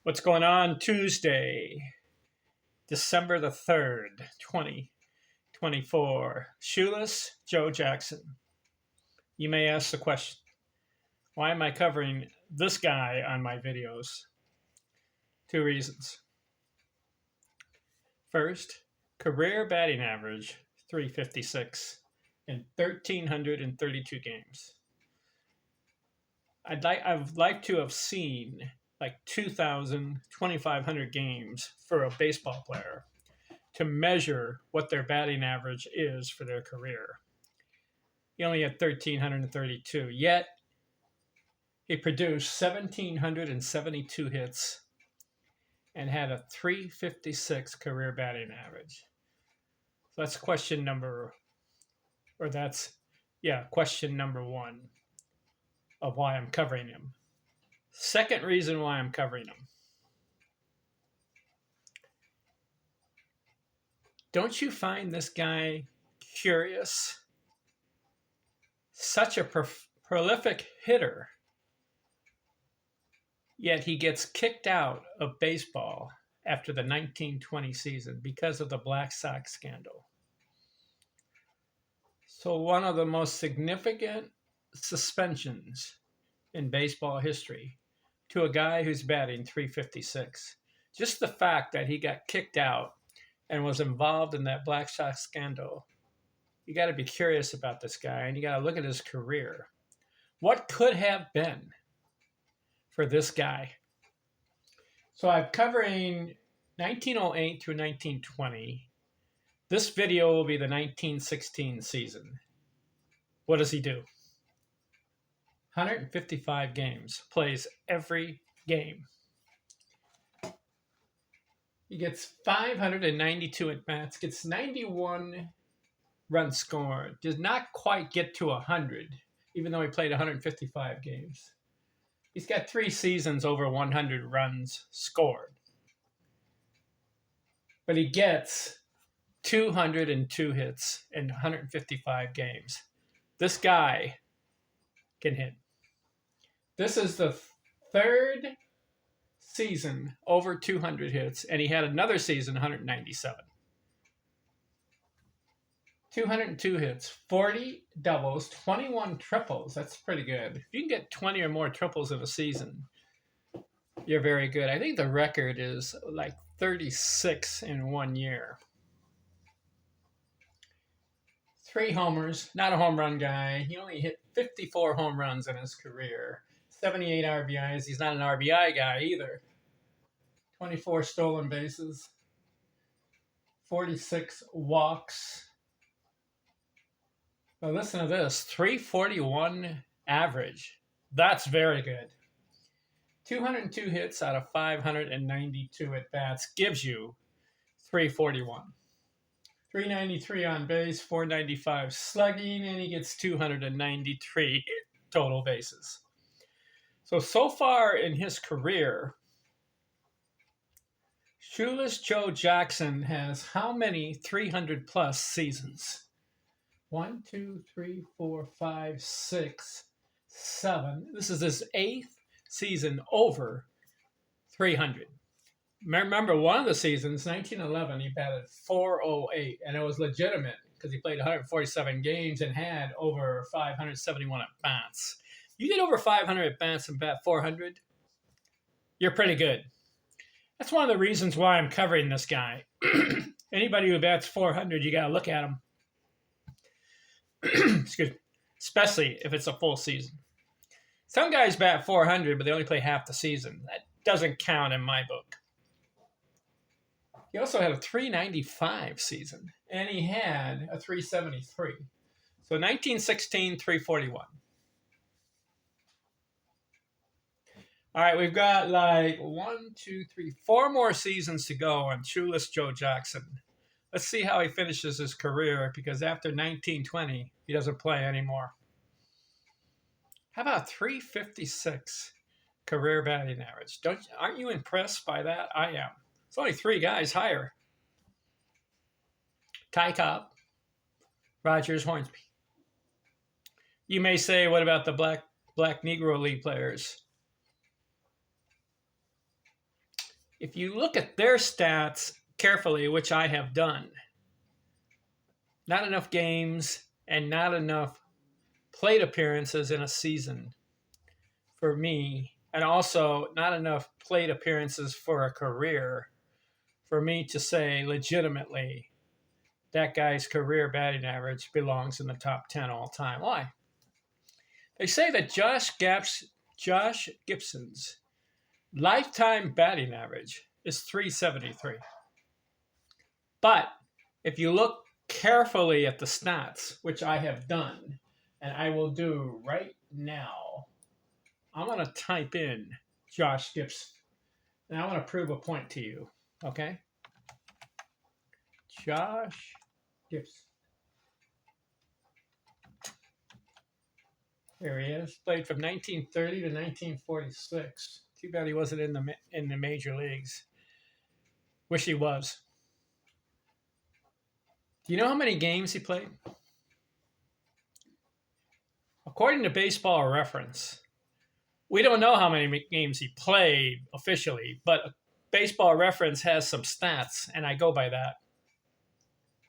What's going on Tuesday, December the 3rd, 2024? Shoeless Joe Jackson. You may ask the question, why am I covering this guy on my videos? Two reasons. First, career batting average 356 in 1,332 games. I'd like to have seen like 2,000, 2,500 games for a baseball player to measure what their batting average is for their career. He only had 1,332, yet he produced 1,772 hits and had a 356 career batting average. So that's question number one of why I'm covering him. Second reason why I'm covering him. Don't you find this guy curious? Such a prolific hitter, yet he gets kicked out of baseball after the 1920 season because of the Black Sox scandal. So one of the most significant suspensions in baseball history to a guy who's batting 356. Just the fact that he got kicked out and was involved in that Black Sox scandal. You got to be curious about this guy, and you got to look at his career. What could have been for this guy? So I'm covering 1908 through 1920. This video will be the 1916 season. What does he do? 155 games, plays every game. He gets 592 at bats, gets 91 runs scored, does not quite get to 100, even though he played 155 games. He's got 3 seasons over 100 runs scored. But he gets 202 hits in 155 games. This guy can hit. This is the third season over 200 hits, and he had another season, 197. 202 hits, 40 doubles, 21 triples. That's pretty good. If you can get 20 or more triples in a season, you're very good. I think the record is like 36 in 1 year. 3 homers, not a home run guy. He only hit 54 home runs in his career. 78 RBIs. He's not an RBI guy either. 24 stolen bases. 46 walks. Well, listen to this. 341 average. That's very good. 202 hits out of 592 at-bats gives you 341. 393 on base, 495 slugging, and he gets 293 total bases. So far in his career, Shoeless Joe Jackson has how many 300-plus seasons? 1, 2, 3, 4, 5, 6, 7. This is his 8th season over 300. Remember, one of the seasons, 1911, he batted .408, and it was legitimate because he played 147 games and had over 571 at-bats. You get over 500 at-bats and bat 400, you're pretty good. That's one of the reasons why I'm covering this guy. Anybody who bats 400, you got to look at him. Excuse me. Especially if it's a full season. Some guys bat 400, but they only play half the season. That doesn't count in my book. He also had a 395 season, and he had a 373. So 1916, 341. All right, we've got like 4 more seasons to go on Shoeless Joe Jackson. Let's see how he finishes his career, because after 1920, he doesn't play anymore. How about 356 career batting average? Aren't you impressed by that? I am. It's only 3 guys higher. Ty Cobb, Rogers, Hornsby. You may say, what about the Black Negro League players? If you look at their stats carefully, which I have done, not enough games and not enough plate appearances in a season for me, and also not enough plate appearances for a career for me to say legitimately that guy's career batting average belongs in the top 10 all time. Why? They say that Josh Gibson's lifetime batting average is 373. But if you look carefully at the stats, which I have done, and I will do right now, I'm going to type in Josh Gibson. And I want to prove a point to you. Okay? Josh Gibson. Here he is. Played from 1930 to 1946. Too bad he wasn't in the major leagues. Wish he was. Do you know how many games he played? According to Baseball Reference, we don't know how many games he played officially, but Baseball Reference has some stats, and I go by that.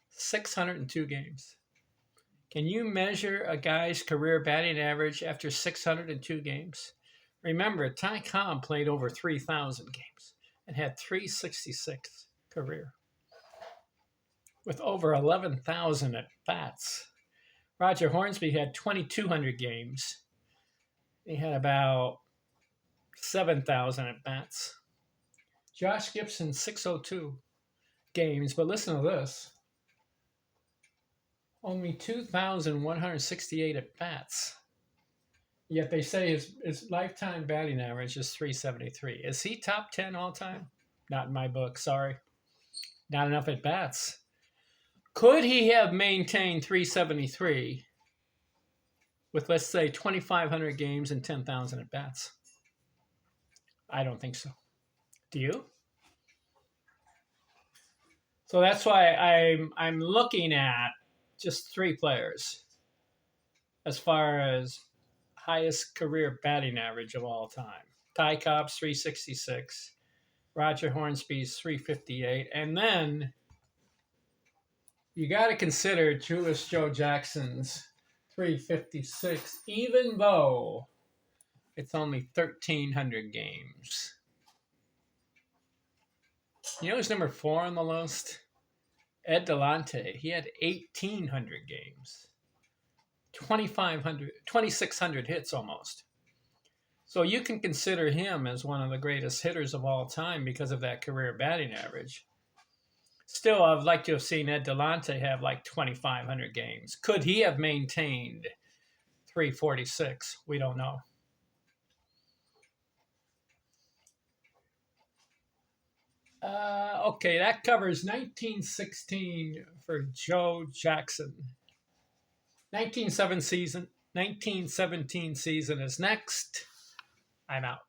602 games. Can you measure a guy's career batting average after 602 games? Remember, Ty Cobb played over 3,000 games and had 366 career with over 11,000 at bats. Roger Hornsby had 2,200 games. He had about 7,000 at bats. Josh Gibson, 602 games, but listen to this. Only 2,168 at bats. Yet they say his lifetime batting average is 373. Is he top 10 all time? Not in my book, sorry. Not enough at bats. Could he have maintained 373 with, let's say, 2,500 games and 10,000 at bats? I don't think so. Do you? So that's why I'm looking at just three players as far as highest career batting average of all time. Ty Cobb's 366, Roger Hornsby's 358, and then you got to consider Julius Joe Jackson's 356, even though it's only 1,300 games. You know who's number 4 on the list? Ed Delante. He had 1,800 games, 2,600 hits almost. So you can consider him as one of the greatest hitters of all time because of that career batting average. Still, I'd like to have seen Ed Delante have like 2,500 games. Could he have maintained 346? We don't know. Okay, that covers 1916 for Joe Jackson. 1917 season is next. I'm out.